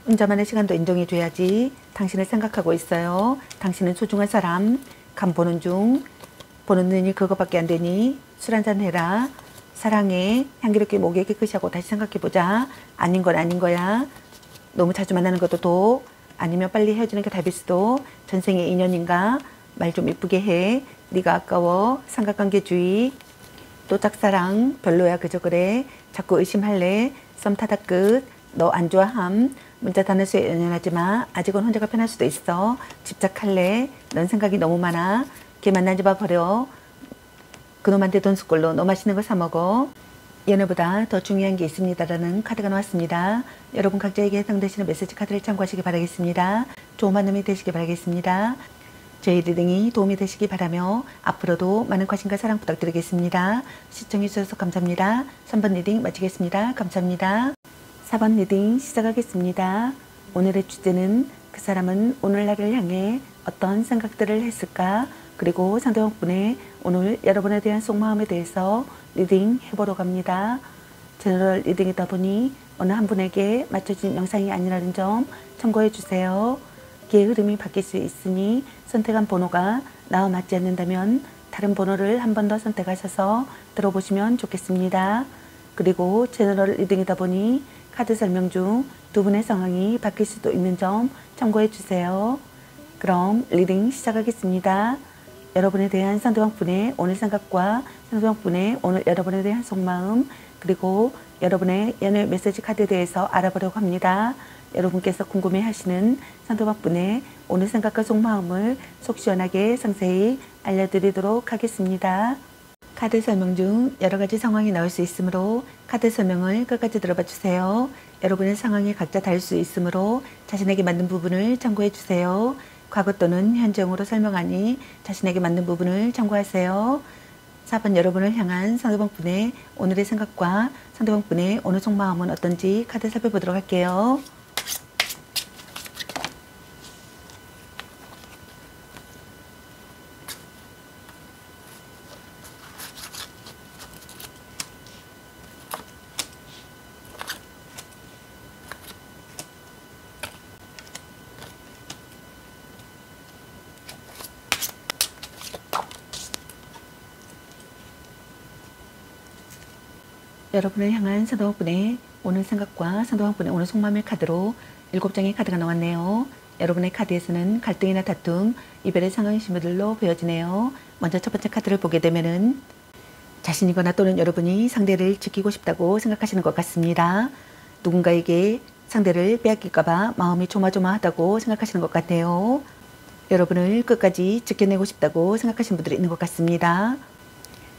혼자만의 시간도 인정해줘야지. 당신을 생각하고 있어요. 당신은 소중한 사람. 간 보는 중. 보는 눈이 그거밖에 안 되니 술 한잔 해라. 사랑해. 향기롭게 목에 깨끗이 하고 다시 생각해보자. 아닌 건 아닌 거야. 너무 자주 만나는 것도 독. 아니면 빨리 헤어지는 게 답일 수도. 전생의 인연인가? 말 좀 이쁘게 해. 네가 아까워, 삼각관계주의, 또 짝사랑, 별로야 그저 그래, 자꾸 의심할래, 썸 타다 끝, 너 안 좋아함, 문자 단어수에 연연하지 마, 아직은 혼자가 편할 수도 있어, 집착할래, 넌 생각이 너무 많아, 걔 만나지 마 버려, 그놈한테 돈 숟걸로 너 맛있는 거 사 먹어, 연애보다 더 중요한 게 있습니다라는 카드가 나왔습니다. 여러분 각자에게 해당되시는 메시지 카드를 참고하시기 바라겠습니다. 좋은 만남이 되시기 바라겠습니다. 저희 리딩이 도움이 되시기 바라며 앞으로도 많은 관심과 사랑 부탁드리겠습니다. 시청해주셔서 감사합니다. 3번 리딩 마치겠습니다. 감사합니다. 4번 리딩 시작하겠습니다. 오늘의 주제는 그 사람은 오늘날을 향해 어떤 생각들을 했을까? 그리고 상대방분의 오늘 여러분에 대한 속마음에 대해서 리딩 해보러 갑니다. 제너럴 리딩이다 보니 어느 한 분에게 맞춰진 영상이 아니라는 점 참고해 주세요. 기의 흐름이 바뀔 수 있으니 선택한 번호가 나와 맞지 않는다면 다른 번호를 한 번 더 선택하셔서 들어보시면 좋겠습니다. 그리고 제너럴 리딩이다 보니 카드 설명 중 두 분의 상황이 바뀔 수도 있는 점 참고해 주세요. 그럼 리딩 시작하겠습니다. 여러분에 대한 상대방분의 오늘 생각과 상대방분의 오늘 여러분에 대한 속마음, 그리고 여러분의 연애 메시지 카드에 대해서 알아보려고 합니다. 여러분께서 궁금해하시는 상대방분의 오늘 생각과 속마음을 속 시원하게 상세히 알려드리도록 하겠습니다. 카드 설명 중 여러 가지 상황이 나올 수 있으므로 카드 설명을 끝까지 들어봐 주세요. 여러분의 상황이 각자 다를 수 있으므로 자신에게 맞는 부분을 참고해 주세요. 과거 또는 현재형으로 설명하니 자신에게 맞는 부분을 참고하세요. 4번 여러분을 향한 상대방분의 오늘의 생각과 상대방분의 오늘 속마음은 어떤지 카드 살펴보도록 할게요. 여러분을 향한 상대방분의 오늘 생각과 상대방분의 오늘 속마음의 카드로 7장의 카드가 나왔네요. 여러분의 카드에서는 갈등이나 다툼, 이별의 상황의 신부들로 보여지네요. 먼저 첫 번째 카드를 보게 되면은 자신이거나 또는 여러분이 상대를 지키고 싶다고 생각하시는 것 같습니다. 누군가에게 상대를 빼앗길까봐 마음이 조마조마하다고 생각하시는 것 같네요. 여러분을 끝까지 지켜내고 싶다고 생각하시는 분들이 있는 것 같습니다.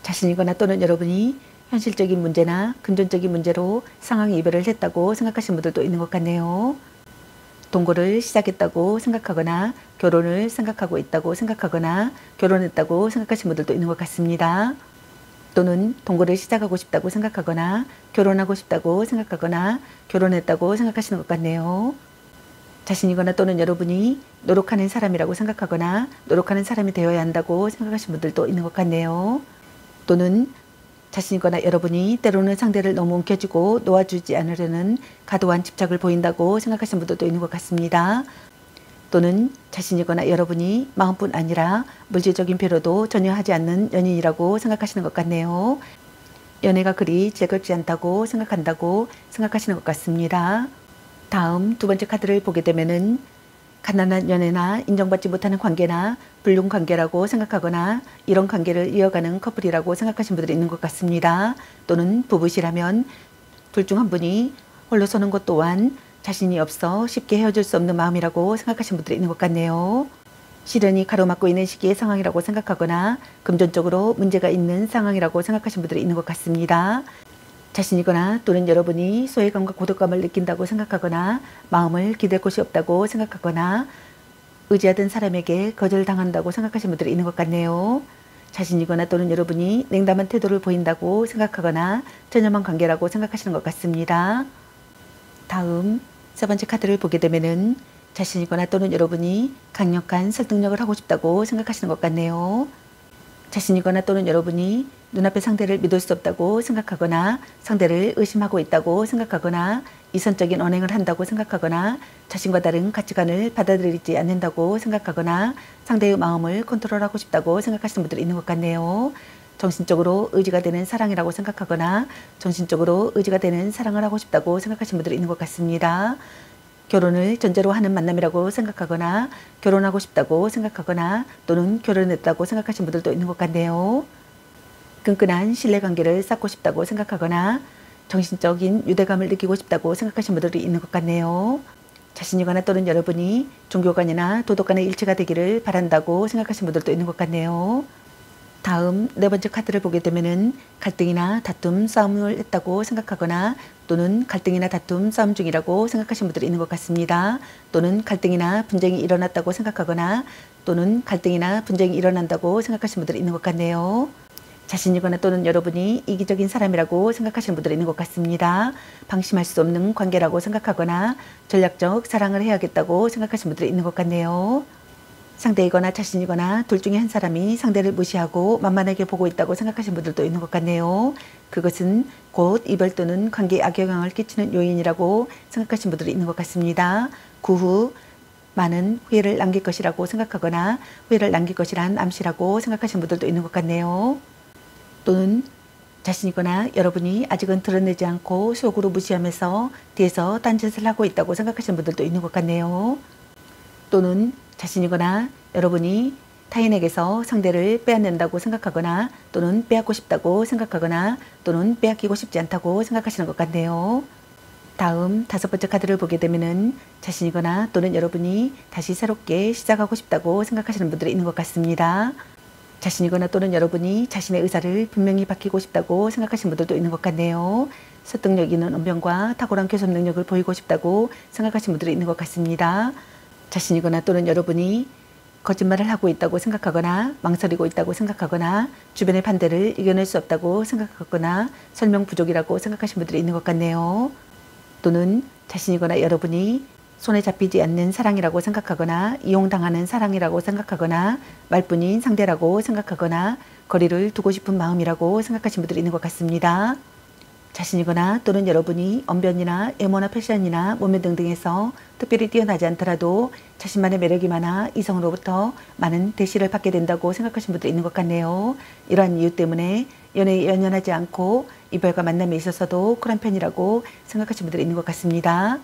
자신이거나 또는 여러분이 현실적인 문제나 금전적인 문제로 상황이 이별을 했다고 생각하시는 분들도 있는 것 같네요. 동거를 시작했다고 생각하거나 결혼을 생각하고 있다고 생각하거나 결혼했다고 생각하시는 분들도 있는 것 같습니다. 또는 동거를 시작하고 싶다고 생각하거나 결혼하고 싶다고 생각하거나 결혼했다고 생각하시는 것 같네요. 자신이거나 또는 여러분이 노력하는 사람이라고 생각하거나 노력하는 사람이 되어야 한다고 생각하시는 분들도 있는 것 같네요. 또는 자신이거나 여러분이 때로는 상대를 너무 움켜쥐고 놓아주지 않으려는 과도한 집착을 보인다고 생각하시는 분들도 있는 것 같습니다. 또는 자신이거나 여러분이 마음뿐 아니라 물질적인 배려도 전혀 하지 않는 연인이라고 생각하시는 것 같네요. 연애가 그리 즐겁지 않다고 생각한다고 생각하시는 것 같습니다. 다음 두 번째 카드를 보게 되면은 가난한 연애나 인정받지 못하는 관계나 불륜 관계라고 생각하거나 이런 관계를 이어가는 커플이라고 생각하시는 분들이 있는 것 같습니다. 또는 부부시라면 둘 중 한 분이 홀로 서는 것 또한 자신이 없어 쉽게 헤어질 수 없는 마음이라고 생각하시는 분들이 있는 것 같네요. 시련이 가로막고 있는 시기의 상황이라고 생각하거나 금전적으로 문제가 있는 상황이라고 생각하시는 분들이 있는 것 같습니다. 자신이거나 또는 여러분이 소외감과 고독감을 느낀다고 생각하거나 마음을 기댈 곳이 없다고 생각하거나 의지하던 사람에게 거절당한다고 생각하시는 분들이 있는 것 같네요. 자신이거나 또는 여러분이 냉담한 태도를 보인다고 생각하거나 전염한 관계라고 생각하시는 것 같습니다. 다음 세 번째 카드를 보게 되면은 자신이거나 또는 여러분이 강력한 설득력을 하고 싶다고 생각하시는 것 같네요. 자신이거나 또는 여러분이 눈앞의 상대를 믿을 수 없다고 생각하거나 상대를 의심하고 있다고 생각하거나 이선적인 언행을 한다고 생각하거나 자신과 다른 가치관을 받아들이지 않는다고 생각하거나 상대의 마음을 컨트롤하고 싶다고 생각하시는 분들이 있는 것 같네요. 정신적으로 의지가 되는 사랑이라고 생각하거나 정신적으로 의지가 되는 사랑을 하고 싶다고 생각하시는 분들이 있는 것 같습니다. 결혼을 전제로 하는 만남이라고 생각하거나 결혼하고 싶다고 생각하거나 또는 결혼했다고 생각하시는 분들도 있는 것 같네요. 끈끈한 신뢰관계를 쌓고 싶다고 생각하거나 정신적인 유대감을 느끼고 싶다고 생각하시는 분들이 있는 것 같네요. 자신이거나 또는 여러분이 종교관이나 도덕관의 일치가 되기를 바란다고 생각하시는 분들도 있는 것 같네요. 다음 네 번째 카드를 보게 되면은 갈등이나 다툼, 싸움을 했다고 생각하거나 또는 갈등이나 다툼, 싸움 중이라고 생각하시는 분들이 있는 것 같습니다. 또는 갈등이나 분쟁이 일어났다고 생각하거나 또는 갈등이나 분쟁이 일어난다고 생각하시는 분들이 있는 것 같네요. 자신이거나 또는 여러분이 이기적인 사람이라고 생각하시는 분들이 있는 것 같습니다. 방심할 수 없는 관계라고 생각하거나 전략적 사랑을 해야겠다고 생각하시는 분들이 있는 것 같네요. 상대이거나 자신이거나 둘 중에 한 사람이 상대를 무시하고 만만하게 보고 있다고 생각하시는 분들도 있는 것 같네요. 그것은 곧 이별 또는 관계에 악영향을 끼치는 요인이라고 생각하시는 분들이 있는 것 같습니다. 그 후 많은 후회를 남길 것이라고 생각하거나 후회를 남길 것이란 암시라고 생각하시는 분들도 있는 것 같네요. 또는 자신이거나 여러분이 아직은 드러내지 않고 속으로 무시하면서 뒤에서 딴짓을 하고 있다고 생각하시는 분들도 있는 것 같네요. 또는 자신이거나 여러분이 타인에게서 상대를 빼앗는다고 생각하거나 또는 빼앗고 싶다고 생각하거나 또는 빼앗기고 싶지 않다고 생각하시는 것 같네요. 다음 다섯 번째 카드를 보게 되면은 자신이거나 또는 여러분이 다시 새롭게 시작하고 싶다고 생각하시는 분들이 있는 것 같습니다. 자신이거나 또는 여러분이 자신의 의사를 분명히 밝히고 싶다고 생각하시는 분들도 있는 것 같네요. 설득력 있는 언변과 탁월한 교섭 능력을 보이고 싶다고 생각하시는 분들이 있는 것 같습니다. 자신이거나 또는 여러분이 거짓말을 하고 있다고 생각하거나 망설이고 있다고 생각하거나 주변의 반대를 이겨낼 수 없다고 생각하거나 설명 부족이라고 생각하시는 분들이 있는 것 같네요. 또는 자신이거나 여러분이 손에 잡히지 않는 사랑이라고 생각하거나 이용당하는 사랑이라고 생각하거나 말뿐인 상대라고 생각하거나 거리를 두고 싶은 마음이라고 생각하시는 분들이 있는 것 같습니다. 자신이거나 또는 여러분이 언변이나 외모나 패션이나 몸매 등등에서 특별히 뛰어나지 않더라도 자신만의 매력이 많아 이성으로부터 많은 대시를 받게 된다고 생각하시는 분들이 있는 것 같네요. 이러한 이유 때문에 연애에 연연하지 않고 이별과 만남에 있어서도 쿨한 편이라고 생각하시는 분들이 있는 것 같습니다.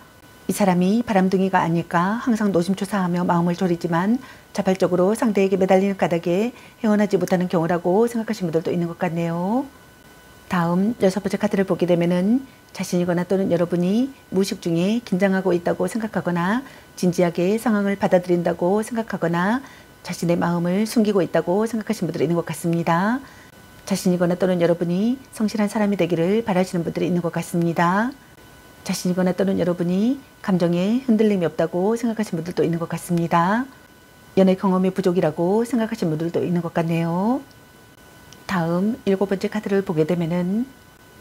이 사람이 바람둥이가 아닐까 항상 노심초사하며 마음을 졸이지만 자발적으로 상대에게 매달리는 까닭에 헤어나지 못하는 경우라고 생각하시는 분들도 있는 것 같네요. 다음 여섯 번째 카드를 보게 되면은 자신이거나 또는 여러분이 무의식 중에 긴장하고 있다고 생각하거나 진지하게 상황을 받아들인다고 생각하거나 자신의 마음을 숨기고 있다고 생각하시는 분들이 있는 것 같습니다. 자신이거나 또는 여러분이 성실한 사람이 되기를 바라시는 분들이 있는 것 같습니다. 자신이거나 또는 여러분이 감정에 흔들림이 없다고 생각하시는 분들도 있는 것 같습니다. 연애 경험이 부족이라고 생각하시는 분들도 있는 것 같네요. 다음 일곱 번째 카드를 보게 되면은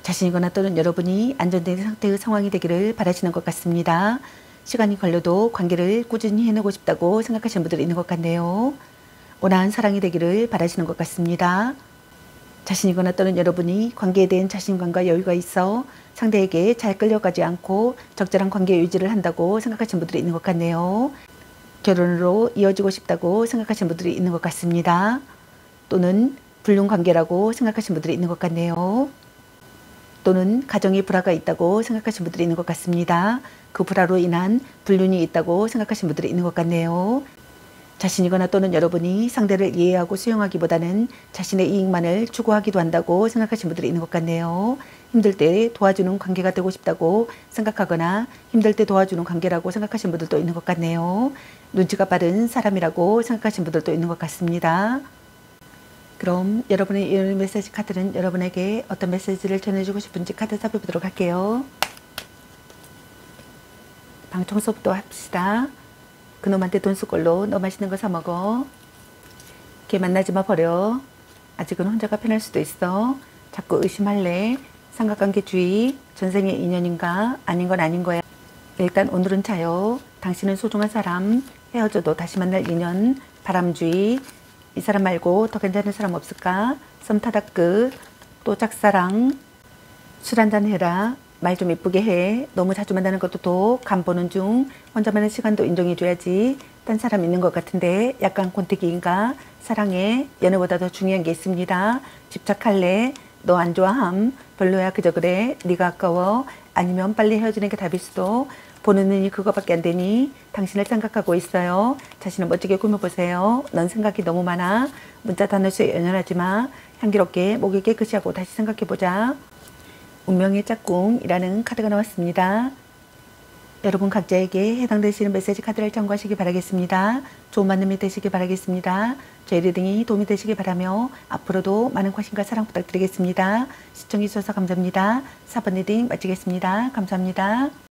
자신이거나 또는 여러분이 안정된 상태의 상황이 되기를 바라시는 것 같습니다. 시간이 걸려도 관계를 꾸준히 해내고 싶다고 생각하시는 분들이 있는 것 같네요. 온화한 사랑이 되기를 바라시는 것 같습니다. 자신이거나 또는 여러분이 관계에 대한 자신감과 여유가 있어 상대에게 잘 끌려가지 않고 적절한 관계 유지를 한다고 생각하시는 분들이 있는 것 같네요. 결혼으로 이어지고 싶다고 생각하시는 분들이 있는 것 같습니다. 또는 불륜 관계라고 생각하시는 분들이 있는 것 같네요. 또는 가정에 불화가 있다고 생각하시는 분들이 있는 것 같습니다. 그 불화로 인한 불륜이 있다고 생각하시는 분들이 있는 것 같네요. 자신이거나 또는 여러분이 상대를 이해하고 수용하기보다는 자신의 이익만을 추구하기도 한다고 생각하시는 분들이 있는 것 같네요. 힘들 때 도와주는 관계가 되고 싶다고 생각하거나 힘들 때 도와주는 관계라고 생각하시는 분들도 있는 것 같네요. 눈치가 빠른 사람이라고 생각하시는 분들도 있는 것 같습니다. 그럼 여러분의 이 메시지 카드는 여러분에게 어떤 메시지를 전해주고 싶은지 카드 살펴보도록 할게요. 방 청소부터 합시다. 그놈한테 돈 쓸 걸로 너 맛있는 거 사 먹어. 걔 만나지 마 버려. 아직은 혼자가 편할 수도 있어. 자꾸 의심할래. 삼각관계 주의. 전생의 인연인가? 아닌 건 아닌 거야. 일단 오늘은 자요. 당신은 소중한 사람. 헤어져도 다시 만날 인연. 바람주의. 이 사람 말고 더 괜찮은 사람 없을까? 썸 타다 끝. 또 짝사랑. 술 한잔 해라. 말 좀 예쁘게 해. 너무 자주 만나는 것도 독. 간 보는 중. 혼자만의 시간도 인정해줘야지. 딴 사람 있는 것 같은데 약간 권태기인가? 사랑해. 연애보다 더 중요한 게 있습니다. 집착할래. 너 안 좋아함. 별로야. 그저 그래. 네가 아까워. 아니면 빨리 헤어지는 게 답일 수도. 보는 눈이 그거밖에 안 되니 당신을 생각하고 있어요. 자신을 멋지게 꾸며보세요. 넌 생각이 너무 많아. 문자 단어수에 연연하지 마. 향기롭게 목을 깨끗이 하고 다시 생각해보자. 운명의 짝꿍이라는 카드가 나왔습니다. 여러분 각자에게 해당되시는 메시지 카드를 참고하시기 바라겠습니다. 좋은 만남이 되시기 바라겠습니다. 저희 리딩이 도움이 되시기 바라며 앞으로도 많은 관심과 사랑 부탁드리겠습니다. 시청해 주셔서 감사합니다. 4번 리딩 마치겠습니다. 감사합니다.